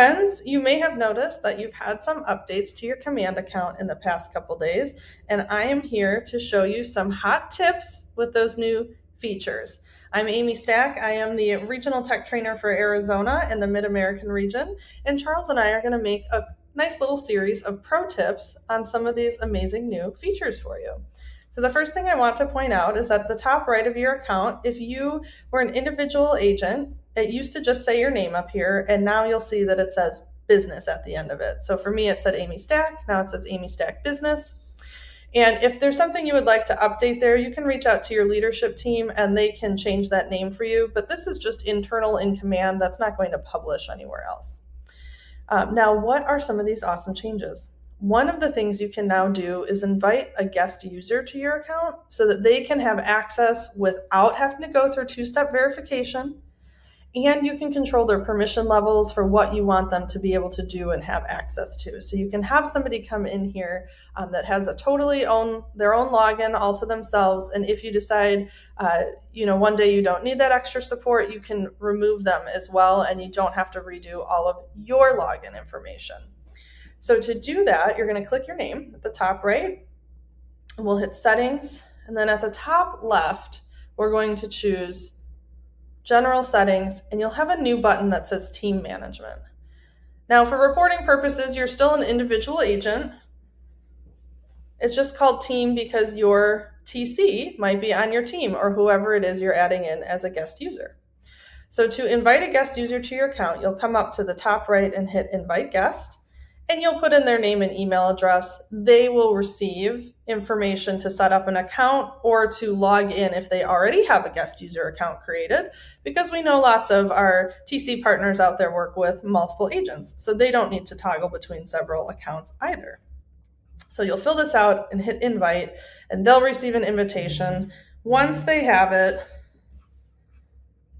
friends, you may have noticed that you've had some updates to your Command account in the past couple days, and I am here to show you some hot tips with those new features. I'm Amy Stack. I am the Regional Tech Trainer for Arizona and the Mid-American region, and Charles and I are going to make a nice little series of pro tips on some of these amazing new features for you. So the first thing I want to point out is at the top right of your account, if you were an individual agent, it used to just say your name up here, and now you'll see that it says business at the end of it. So for me, it said Amy Stack. Now it says Amy Stack Business. And if there's something you would like to update there, you can reach out to your leadership team and they can change that name for you. But this is just internal in Command. That's not going to publish anywhere else. Now, what are some of these awesome changes? One of the things you can now do is invite a guest user to your account so that they can have access without having to go through two-step verification. And you can control their permission levels for what you want them to be able to do and have access to. So you can have somebody come in here that has a their own login all to themselves. And if you decide, one day you don't need that extra support, you can remove them as well. And you don't have to redo all of your login information. So to do that, you're going to click your name at the top right, and we'll hit settings. And then at the top left, we're going to choose General Settings, and you'll have a new button that says Team Management. Now, for reporting purposes, you're still an individual agent. It's just called Team because your TC might be on your team or whoever it is you're adding in as a guest user. So to invite a guest user to your account, you'll come up to the top right and hit Invite Guest, and you'll put in their name and email address. They will receive information to set up an account or to log in if they already have a guest user account created, because we know lots of our TC partners out there work with multiple agents, so they don't need to toggle between several accounts either. So you'll fill this out and hit invite, and they'll receive an invitation. Once they have it,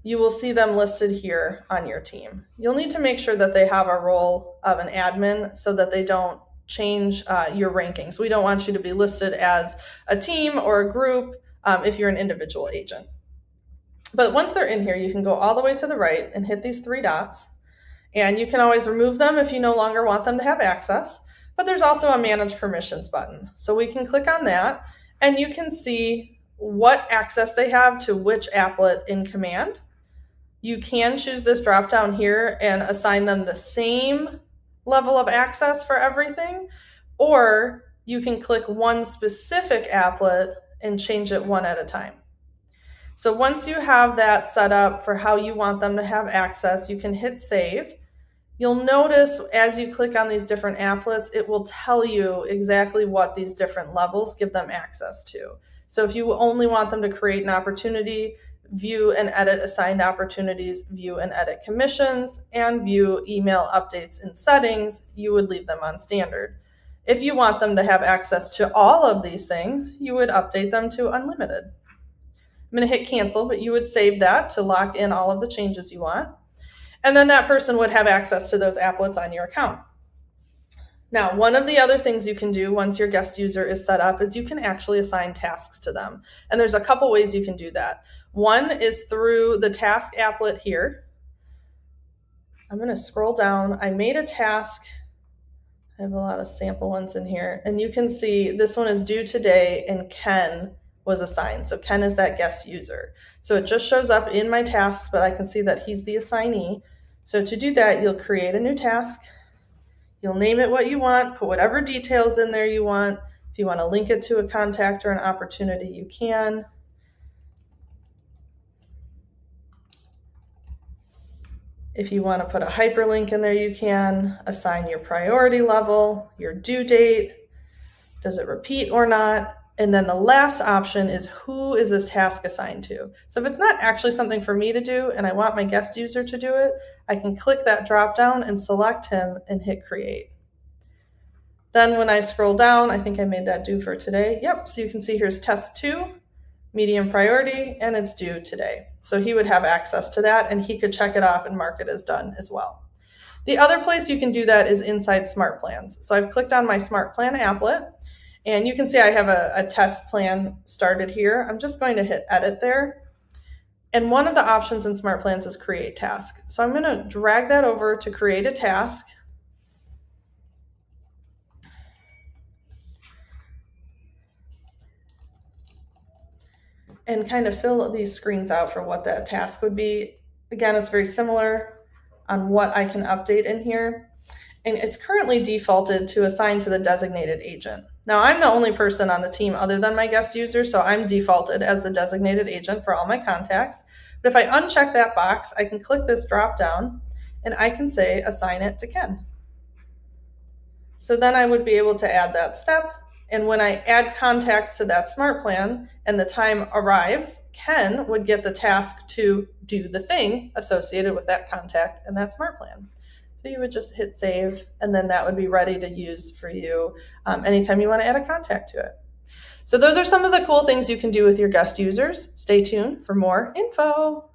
you will see them listed here on your team. You'll need to make sure that they have a role of an admin so that they don't change your rankings. We don't want you to be listed as a team or a group if you're an individual agent. But once they're in here, you can go all the way to the right and hit these three dots. And you can always remove them if you no longer want them to have access. But there's also a Manage Permissions button. So we can click on that, and you can see what access they have to which applet in Command. You can choose this drop down here and assign them the same level of access for everything, or you can click one specific applet and change it one at a time. So once you have that set up for how you want them to have access, you can hit save. You'll notice as you click on these different applets, it will tell you exactly what these different levels give them access to. So if you only want them to create an opportunity, view and edit assigned opportunities, view and edit commissions, and view email updates and settings, you would leave them on standard. If you want them to have access to all of these things, you would update them to unlimited. I'm going to hit cancel, but you would save that to lock in all of the changes you want. And then that person would have access to those applets on your account. Now, one of the other things you can do once your guest user is set up is you can actually assign tasks to them. And there's a couple ways you can do that. One is through the task applet here. I'm going to scroll down. I made a task. I have a lot of sample ones in here. And you can see this one is due today and Ken was assigned. So Ken is that guest user. So it just shows up in my tasks, but I can see that he's the assignee. So to do that, you'll create a new task. You'll name it what you want, put whatever details in there you want. If you want to link it to a contact or an opportunity, you can. If you want to put a hyperlink in there, you can. Assign your priority level, your due date, does it repeat or not? And then the last option is who is this task assigned to? So if it's not actually something for me to do and I want my guest user to do it, I can click that drop down and select him and hit create. Then when I scroll down, I think I made that due for today. Yep, so you can see here's test 2, medium priority, and it's due today. So he would have access to that and he could check it off and mark it as done as well. The other place you can do that is inside SmartPlans. So I've clicked on my SmartPlan applet. And you can see I have a test plan started here. I'm just going to hit edit there. And one of the options in SmartPlans is create task. So I'm going to drag that over to create a task. And kind of fill these screens out for what that task would be. Again, it's very similar on what I can update in here. And it's currently defaulted to assign to the designated agent. Now, I'm the only person on the team other than my guest user, so I'm defaulted as the designated agent for all my contacts. But if I uncheck that box, I can click this drop down and I can say assign it to Ken. So then I would be able to add that step. And when I add contacts to that SmartPlan and the time arrives, Ken would get the task to do the thing associated with that contact and that SmartPlan. So you would just hit save, and then that would be ready to use for you anytime you want to add a contact to it. So those are some of the cool things you can do with your guest users. Stay tuned for more info.